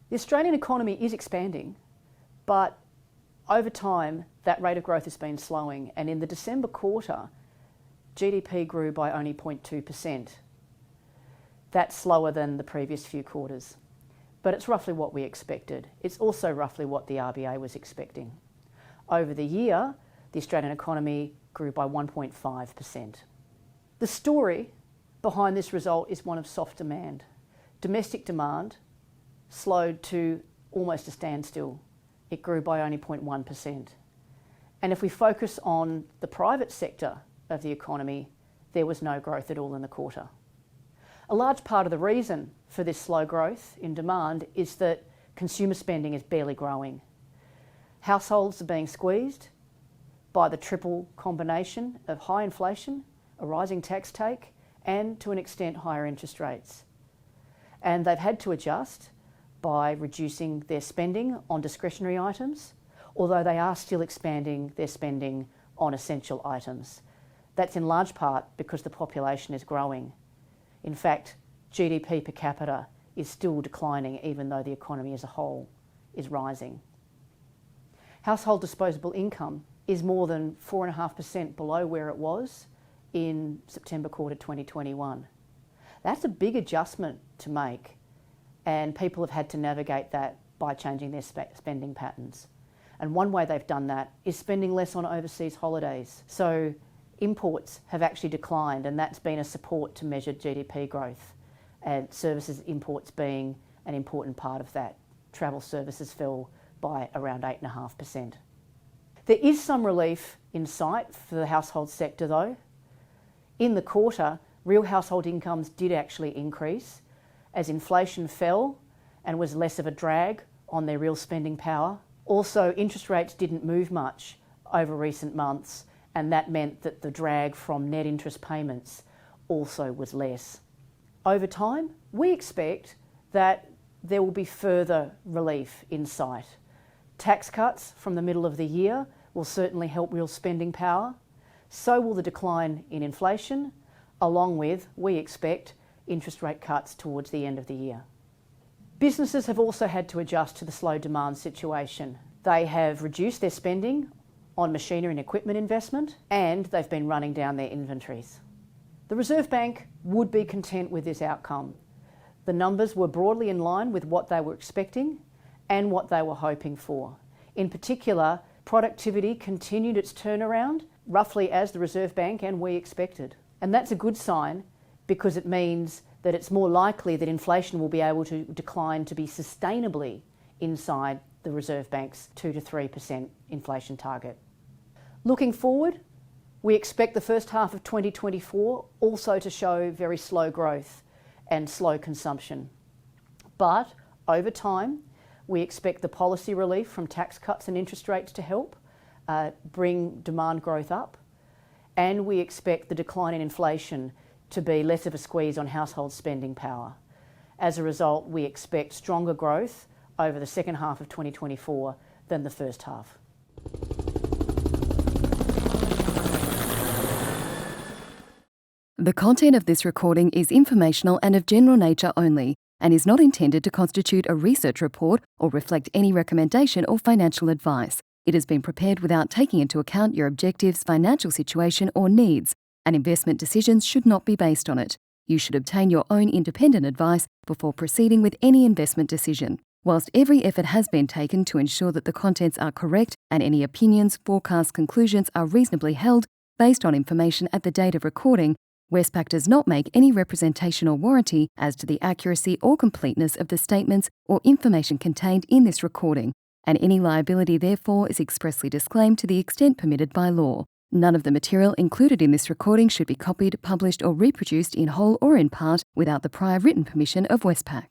The Australian economy is expanding, but over time that rate of growth has been slowing, and in the December quarter GDP grew by only 0.2%. That's slower than the previous few quarters, but it's roughly what we expected. It's also roughly what the RBA was expecting. Over the year, the Australian economy grew by 1.5%. The story behind this result is one of soft demand. Domestic demand slowed to almost a standstill. It grew by only 0.1%. And if we focus on the private sector of the economy, there was no growth at all in the quarter. A large part of the reason for this slow growth in demand is that consumer spending is barely growing. Households are being squeezed by the triple combination of high inflation, a rising tax take, and to an extent higher interest rates. And they've had to adjust by reducing their spending on discretionary items, although they are still expanding their spending on essential items. That's in large part because the population is growing. In fact, GDP per capita is still declining even though the economy as a whole is rising. Household disposable income is more than 4.5% below where it was in September quarter 2021. That's a big adjustment to make, and people have had to navigate that by changing their spending patterns. And one way they've done that is spending less on overseas holidays. So imports have actually declined, and that's been a support to measured GDP growth, and services imports being an important part of that. Travel services fell by around 8.5%. There is some relief in sight for the household sector though. In the quarter, real household incomes did actually increase as inflation fell and was less of a drag on their real spending power. Also, interest rates didn't move much over recent months, and that meant that the drag from net interest payments also was less. Over time, we expect that there will be further relief in sight. Tax cuts from the middle of the year will certainly help real spending power. So will the decline in inflation, along with, we expect, interest rate cuts towards the end of the year. Businesses have also had to adjust to the slow demand situation. They have reduced their spending on machinery and equipment investment, and they've been running down their inventories. The Reserve Bank would be content with this outcome. The numbers were broadly in line with what they were expecting and what they were hoping for. In particular, productivity continued its turnaround, roughly as the Reserve Bank and we expected. And that's a good sign because it means that it's more likely that inflation will be able to decline to be sustainably inside the Reserve Bank's 2 to 3% inflation target. Looking forward, we expect the first half of 2024 also to show very slow growth and slow consumption. But over time, we expect the policy relief from tax cuts and interest rates to help bring demand growth up, and we expect the decline in inflation to be less of a squeeze on household spending power. As a result, we expect stronger growth over the second half of 2024 than the first half. The content of this recording is informational and of general nature only, and is not intended to constitute a research report or reflect any recommendation or financial advice. It has been prepared without taking into account your objectives, financial situation, or needs, and investment decisions should not be based on it. You should obtain your own independent advice before proceeding with any investment decision. Whilst every effort has been taken to ensure that the contents are correct and any opinions, forecasts, conclusions are reasonably held based on information at the date of recording, Westpac does not make any representation or warranty as to the accuracy or completeness of the statements or information contained in this recording, and any liability therefore is expressly disclaimed to the extent permitted by law. None of the material included in this recording should be copied, published, or reproduced in whole or in part without the prior written permission of Westpac.